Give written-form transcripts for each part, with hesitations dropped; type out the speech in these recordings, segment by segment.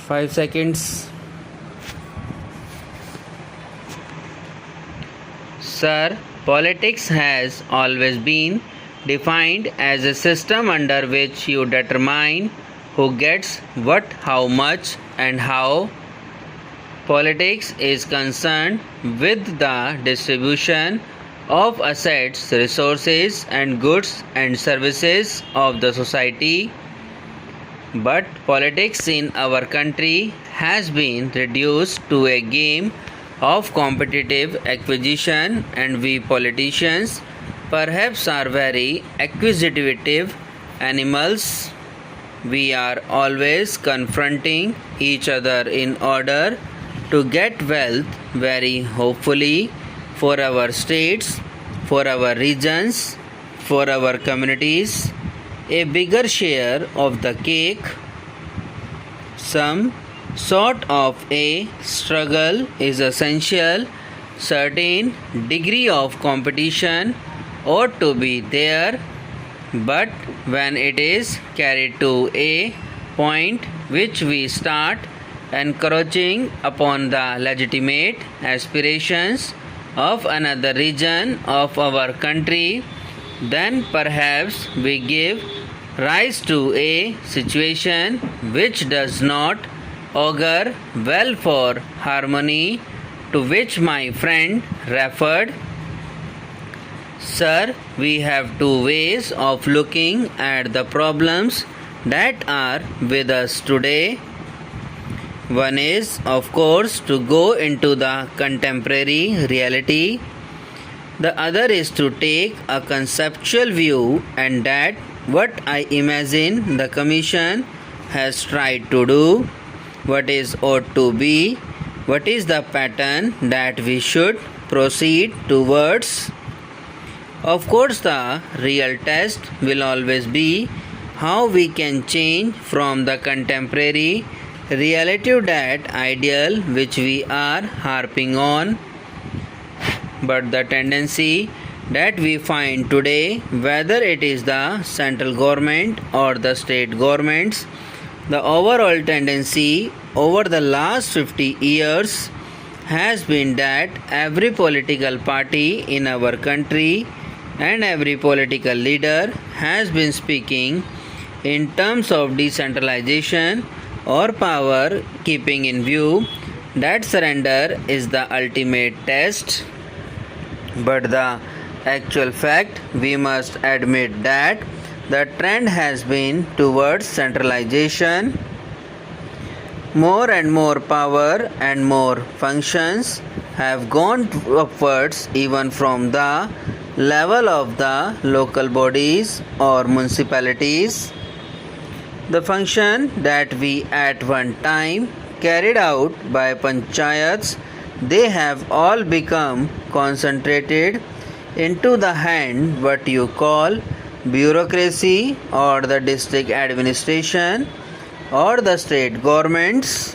5 seconds. Sir, politics has always been defined as a system under which you determine who gets what, how much, and how. Politics is concerned with the distribution of assets, resources, and goods and services of the society. But politics in our country has been reduced to a game of competitive acquisition, and we politicians perhaps are very acquisitive animals. We are always confronting each other in order to get wealth, very hopefully for our states, for our regions, for our communities, a bigger share of the cake. Some sort of a struggle is essential. Certain degree of competition ought to be there, but when it is carried to a point which we start encroaching upon the legitimate aspirations of another region of our country, then perhaps we give rise to a situation which does not augur well for harmony, to which my friend referred. Sir, we have two ways of looking at the problems that are with us today. One is, of course, to go into the contemporary reality. The other is to take a conceptual view, and that what I imagine the Commission has tried to do, what is ought to be, what is the pattern that we should proceed towards. Of course, the real test will always be how we can change from the contemporary reality to that ideal which we are harping on. But the tendency that we find today, whether it is the central government or the state governments, the overall tendency over the last 50 years has been that every political party in our country and every political leader has been speaking in terms of decentralization or power, keeping in view that surrender is the ultimate test. But the actual fact, we must admit that the trend has been towards centralization. More and more power and more functions have gone upwards, even from the level of the local bodies or municipalities. The function that we at one time carried out by panchayats, they have all become concentrated into the hand what you call bureaucracy or the district administration or the state governments.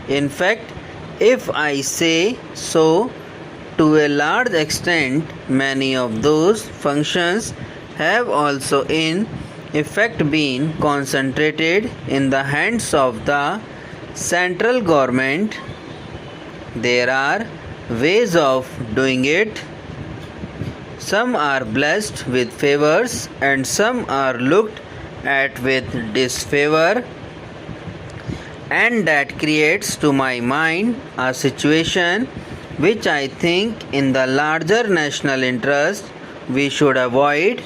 In fact, if I say so, to a large extent many of those functions have also in effect been concentrated in the hands of the central government. There are ways of doing it. Some are blessed with favors and some are looked at with disfavor, and that creates to my mind a situation which I think in the larger national interest we should avoid.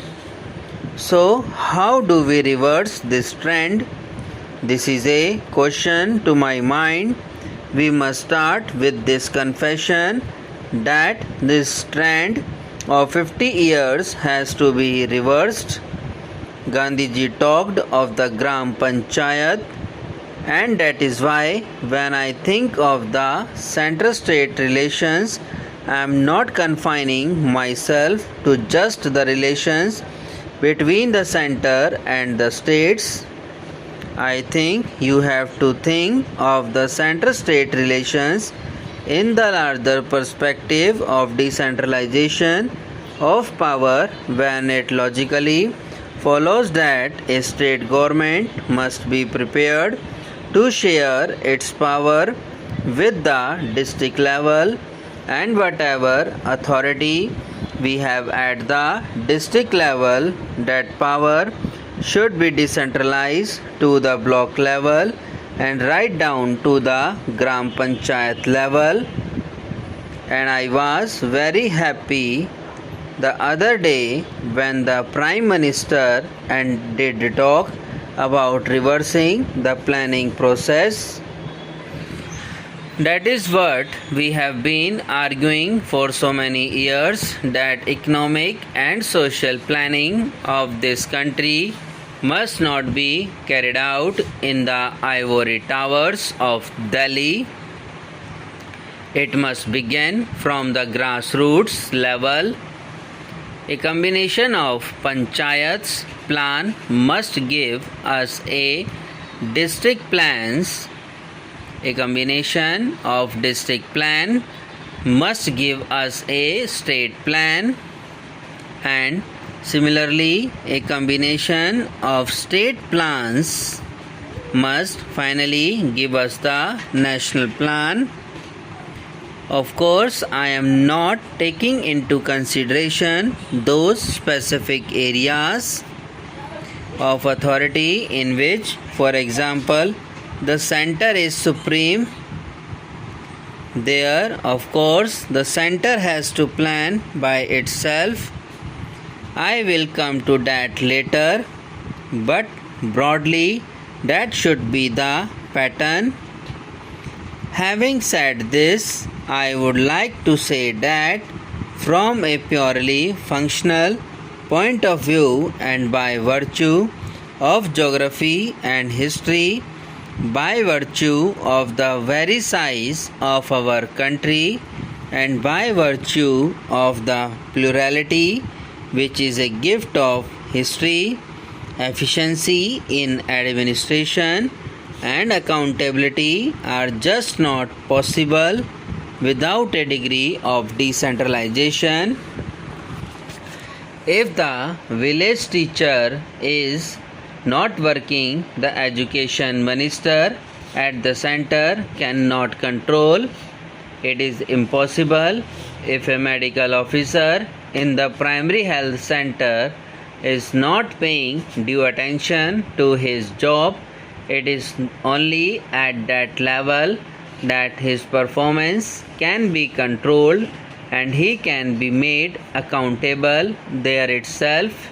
So, how do we reverse this trend? This is a question to my mind. We must start with this confession that this trend of 50 years has to be reversed. Gandhiji talked of the Gram Panchayat, and that is why when I think of the center-state relations, I am not confining myself to just the relations between the center and the states. I think you have to think of the center-state relations in the larger perspective of decentralization of power, when it logically follows that a state government must be prepared to share its power with the district level, and whatever authority we have at the district level, that power should be decentralized to the block level and right down to the Gram Panchayat level. And I was very happy the other day when the Prime Minister and did talk about reversing the planning process. That is what we have been arguing for so many years, that economic and social planning of this country must not be carried out in the ivory towers of Delhi. It must begin from the grassroots level. A combination of panchayats plan must give us a district plans. A combination of district plan must give us a state plan, and similarly a combination of state plans must finally give us the national plan. Of course, I am not taking into consideration those specific areas of authority in which, for example, the center is supreme. There, of course, the center has to plan by itself. I will come to that later, but broadly, that should be the pattern. Having said this, I would like to say that from a purely functional point of view, and by virtue of geography and history, by virtue of the very size of our country, and by virtue of the plurality which is a gift of history, efficiency in administration and accountability are just not possible without a degree of decentralization. If the village teacher is not working, the education minister at the center cannot control. It is impossible. If a medical officer in the primary health center is not paying due attention to his job, it is only at that level that his performance can be controlled and he can be made accountable there itself.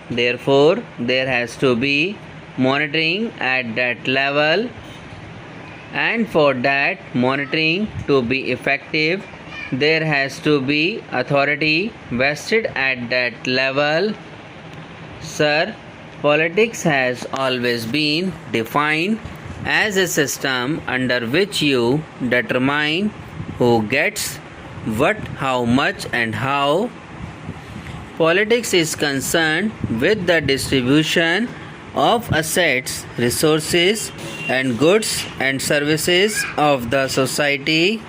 Therefore, there has to be monitoring at that level, and for that monitoring to be effective, there has to be authority vested at that level. Sir, politics has always been defined as a system under which you determine who gets what, how much, and how. Politics is concerned with the distribution of assets, resources, and goods and services of the society.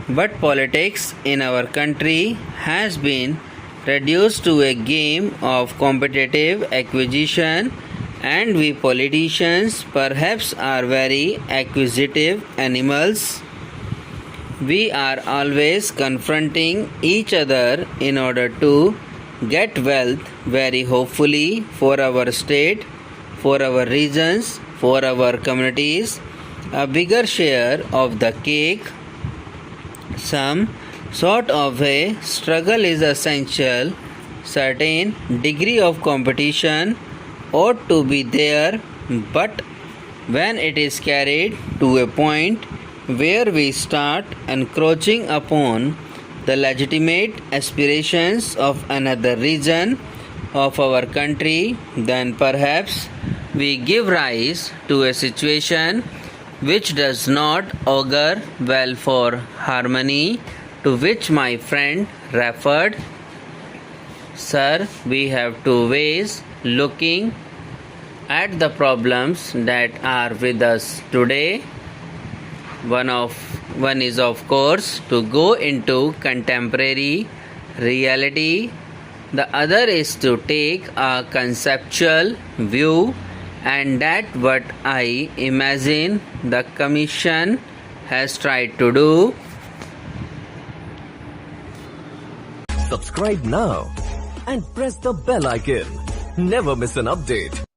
But politics in our country has been reduced to a game of competitive acquisition, and we politicians perhaps are very acquisitive animals. We are always confronting each other in order to get wealth, very hopefully, for our state, for our regions, for our communities, a bigger share of the cake. Some sort of a struggle is essential. Certain degree of competition ought to be there, but when it is carried to a point where we start encroaching upon the legitimate aspirations of another region of our country, then perhaps we give rise to a situation which does not augur well for harmony, to which my friend referred. Sir, we have two ways looking at the problems that are with us today. One is of course to go into contemporary reality. The other is to take a conceptual view and that what I imagine the Commission has tried to do. Subscribe now and press the bell icon. Never miss an update.